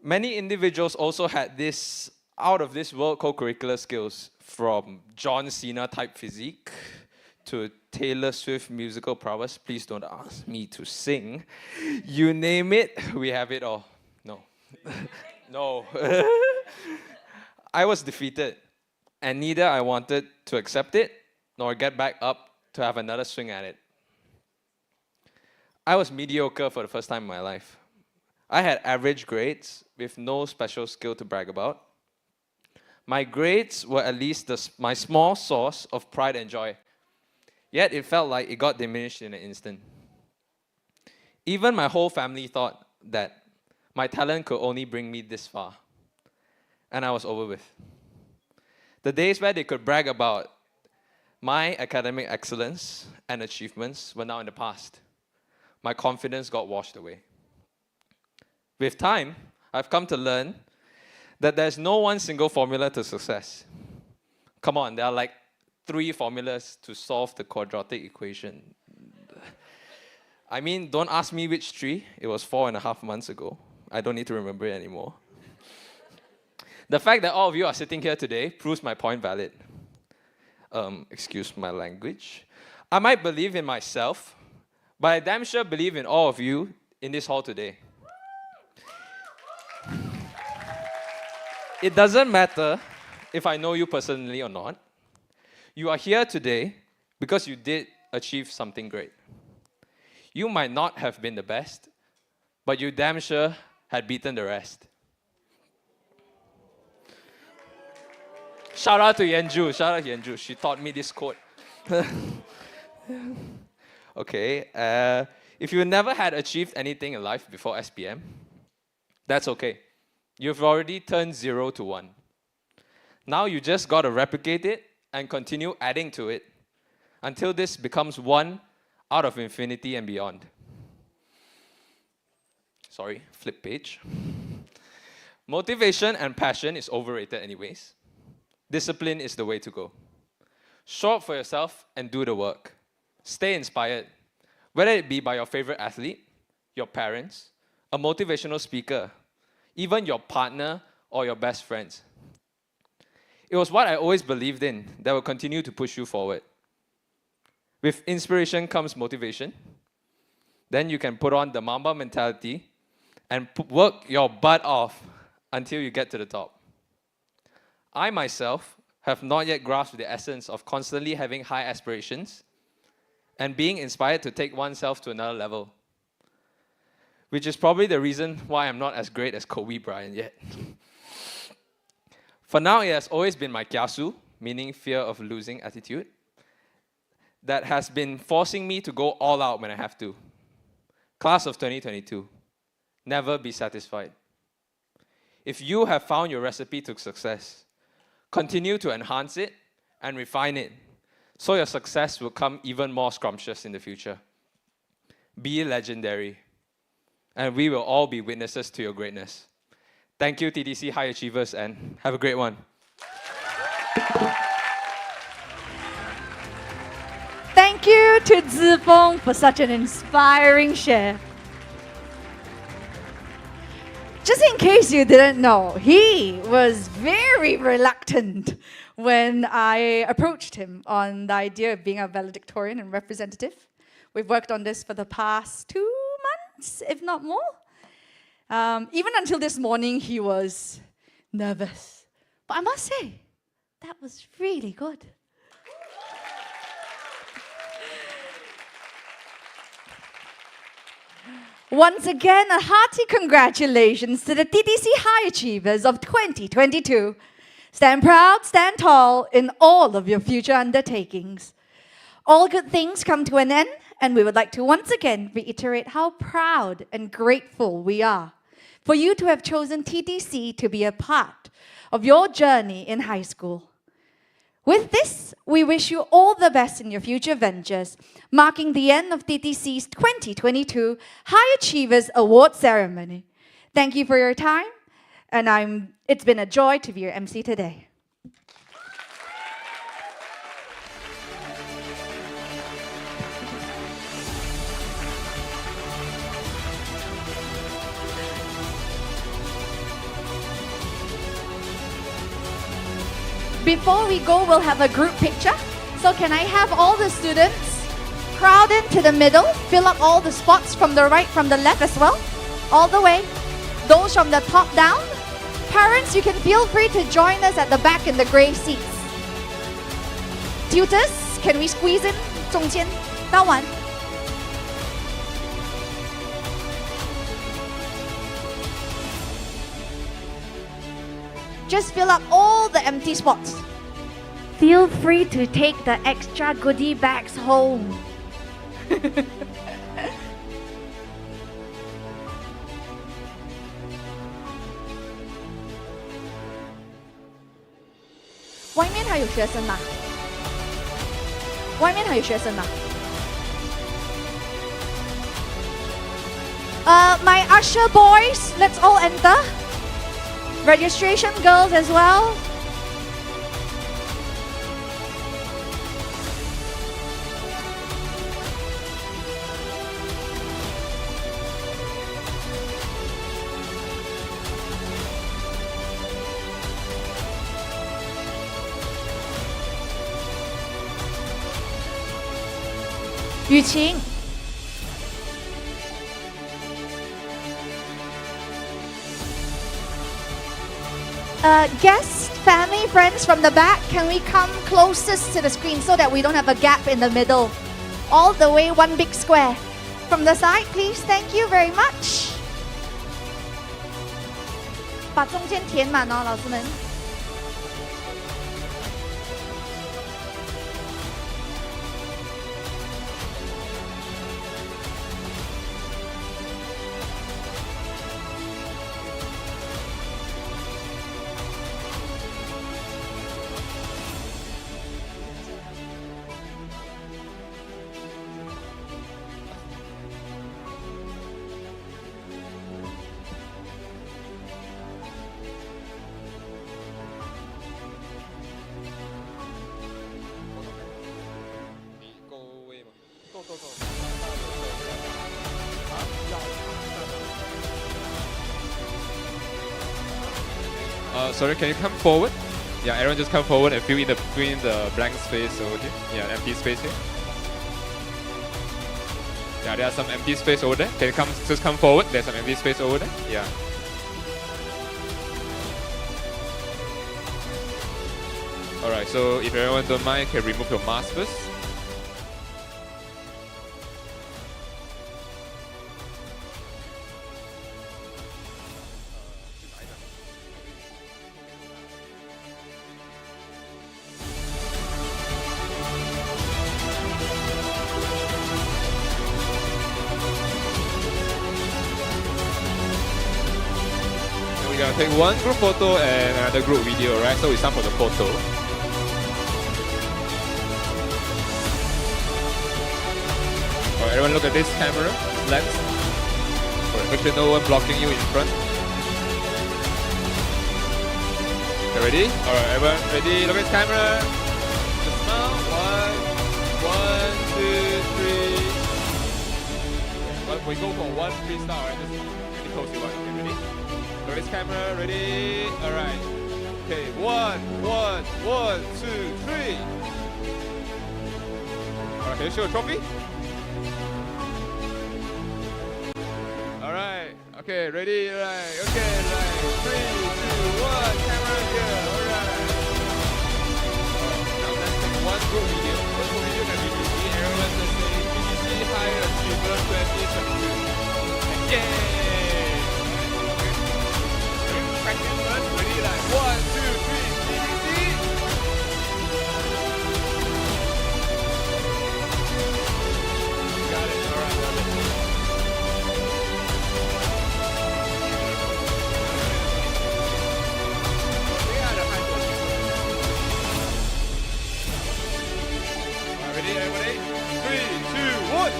Many individuals also had this out-of-this-world co-curricular skills, from John Cena type physique to Taylor Swift musical prowess. Please don't ask me to sing. You name it, we have it all. No. No. I was defeated, and neither I wanted to accept it nor get back up to have another swing at it. I was mediocre for the first time in my life. I had average grades with no special skill to brag about. My grades were at least my small source of pride and joy. Yet it felt like it got diminished in an instant. Even my whole family thought that my talent could only bring me this far. And I was over with. The days where they could brag about My academic excellence and achievements were now in the past. My confidence got washed away. With time, I've come to learn that there's no one single formula to success. Come on, there are like 3 formulas to solve the quadratic equation. I mean, don't ask me which 3. It was 4.5 months ago. I don't need to remember it anymore. The fact that all of you are sitting here today proves my point valid. Excuse my language. I might believe in myself, but I damn sure believe in all of you in this hall today. It doesn't matter if I know you personally or not. You are here today because you did achieve something great. You might not have been the best, but you damn sure had beaten the rest. Shout out to Yenju. Shout out to Yenju. She taught me this quote. Okay. If you never had achieved anything in life before SPM, that's okay. You've already turned 0 to 1. Now you just got to replicate it and continue adding to it until this becomes 1 out of infinity and beyond. Sorry, flip page. Motivation and passion is overrated anyways. Discipline is the way to go. Show up for yourself and do the work. Stay inspired, whether it be by your favorite athlete, your parents, a motivational speaker, even your partner or your best friends. It was what I always believed in that will continue to push you forward. With inspiration comes motivation. Then you can put on the Mamba mentality and work your butt off until you get to the top. I myself have not yet grasped the essence of constantly having high aspirations and being inspired to take oneself to another level, which is probably the reason why I'm not as great as Kobe Bryant yet. For now, it has always been my kiasu, meaning fear of losing attitude, that has been forcing me to go all out when I have to. Class of 2022, never be satisfied. If you have found your recipe to success, continue to enhance it and refine it, so your success will come even more scrumptious in the future. Be legendary, and we will all be witnesses to your greatness. Thank you, TTC High Achievers, and have a great one. Thank you to Zifeng for such an inspiring share. Just in case you didn't know, he was very reluctant when I approached him on the idea of being a valedictorian and representative. We've worked on this for the past 2 months, if not more. Even until this morning, he was nervous. But I must say, that was really good. Once again, a hearty congratulations to the TTC High Achievers of 2022. Stand proud, stand tall in all of your future undertakings. All good things come to an end, and we would like to once again reiterate how proud and grateful we are for you to have chosen TTC to be a part of your journey in high school. With this, we wish you all the best in your future ventures, marking the end of TTC's 2022 High Achievers Award Ceremony. Thank you for your time, and it's been a joy to be your MC today. Before we go, we'll have a group picture. So can I have all the students crowd into the middle, fill up all the spots from the right, from the left as well, all the way. Those from the top down. Parents, you can feel free to join us at the back in the gray seats. Tutors, can we squeeze in 中间到完? Just fill up all the empty spots. Feel free to take the extra goodie bags home. 外面还有学生吗？外面还有学生吗？My usher boys, let's all enter. Registration girls as well. Yu Qing. Guests, family, friends from the back, can we come closest to the screen so that we don't have a gap in the middle? All the way, one big square. From the side, please. Thank you very much. 把中间填满哦，老师们。Sorry, can you come forward? Yeah, everyone just come forward and fill in between the blank space over here. Yeah, empty space here. Yeah, there are some empty space over there. Can you just come forward? There's some empty space over there. Yeah. Alright, so if everyone don't mind, can remove your mask first. We're gonna take one group photo and another group video, right? So we start for the photo. Alright, everyone look at this camera, lens. Alright, make sure no one blocking you in front. Okay, ready? Alright, everyone ready? Look at the camera. Just smile. One, two, three. Well, we go for one freestyle, right? Just really close to one. Okay, ready? Look at this camera, ready? Alright. Okay, one, two, three. Alright, can you show a trophy? Alright, okay, ready? Alright, okay, right. 3, 2, 1, camera here, alright. Now let's take one group video. One group video that we will see everyone to say TTC Higher Achiever 2022. Yay! Ready, like 1, 2, 3, TTC. Got it, alright, got it. Ready, everybody? 3, 2, 1.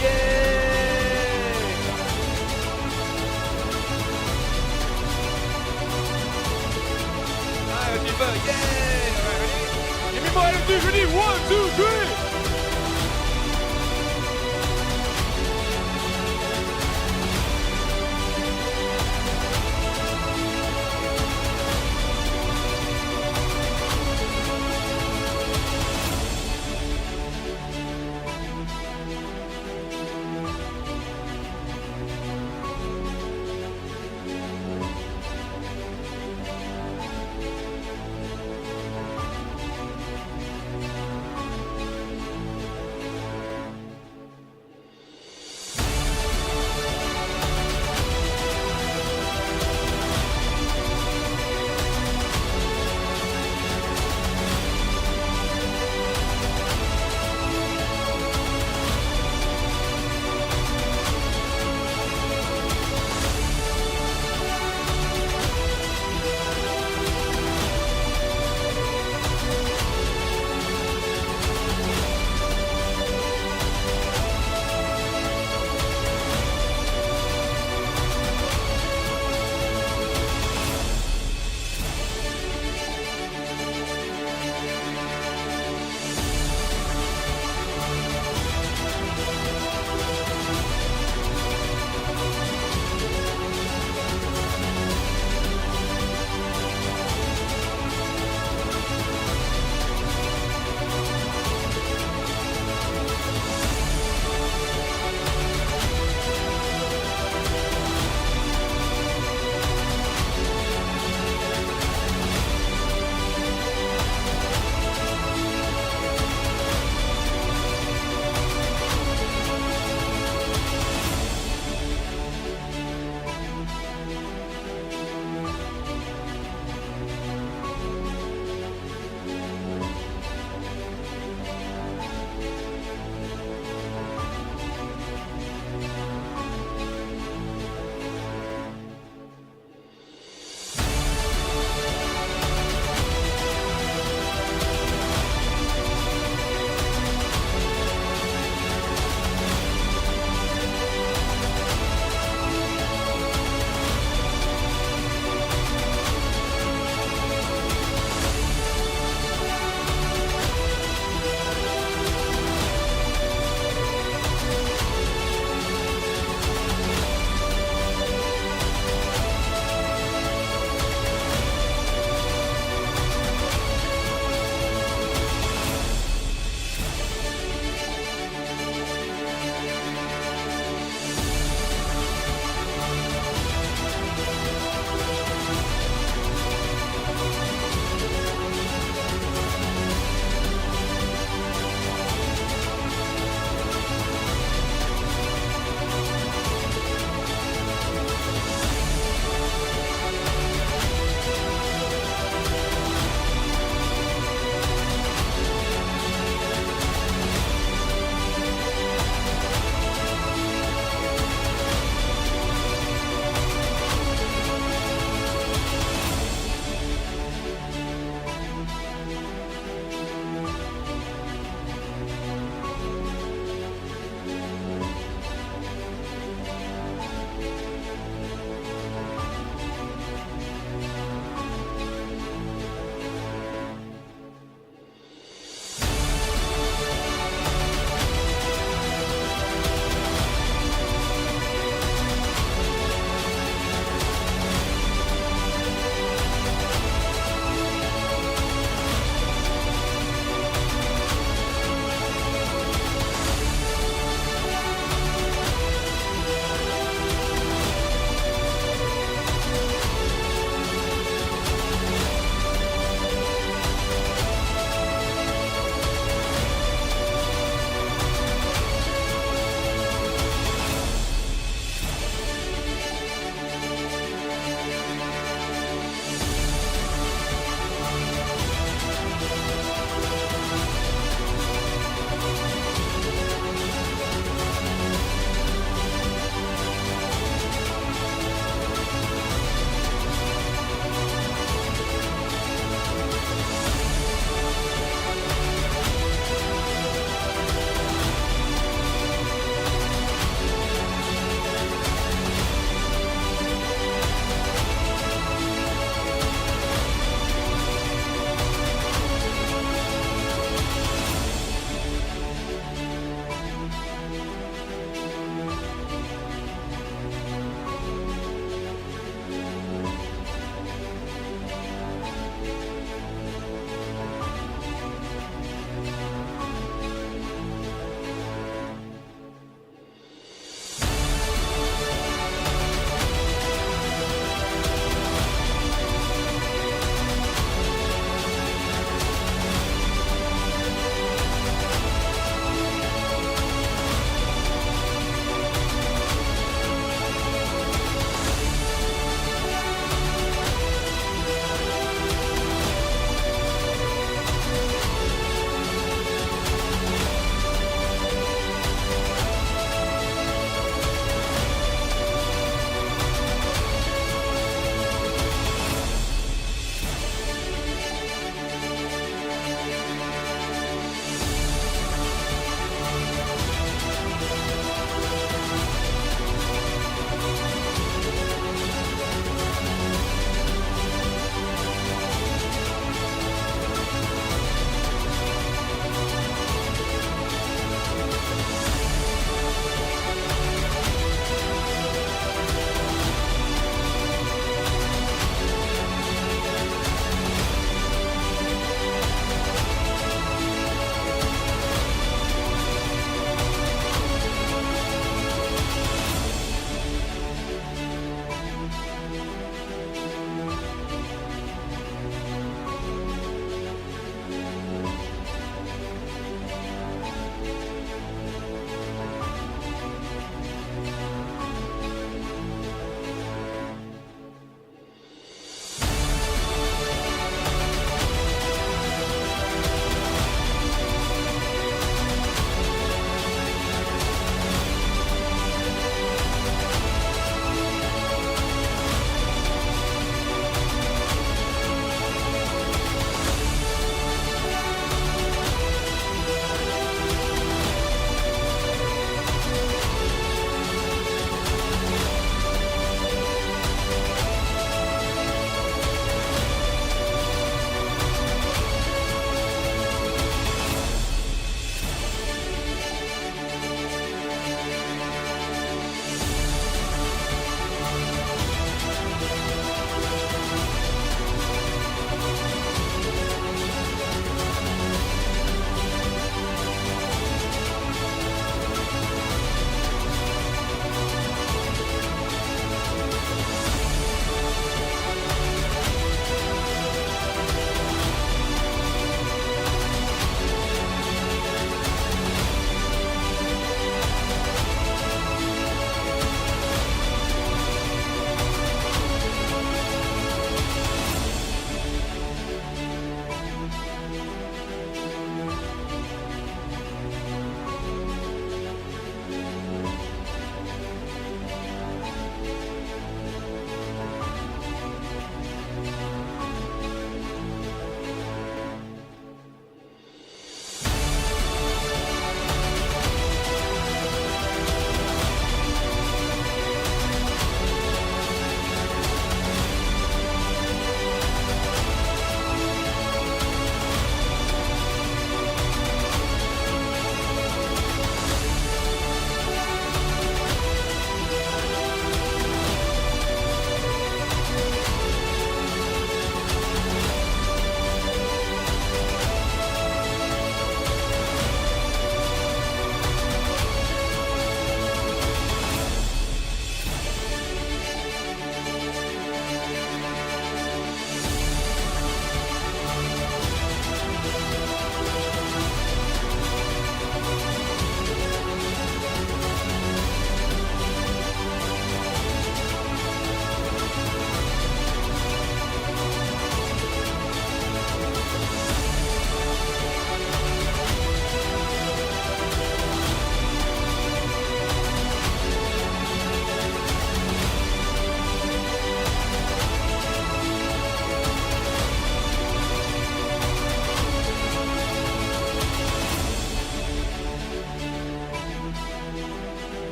Yay! Alright, ready? Give me more energy, ready? 1, 2, 3!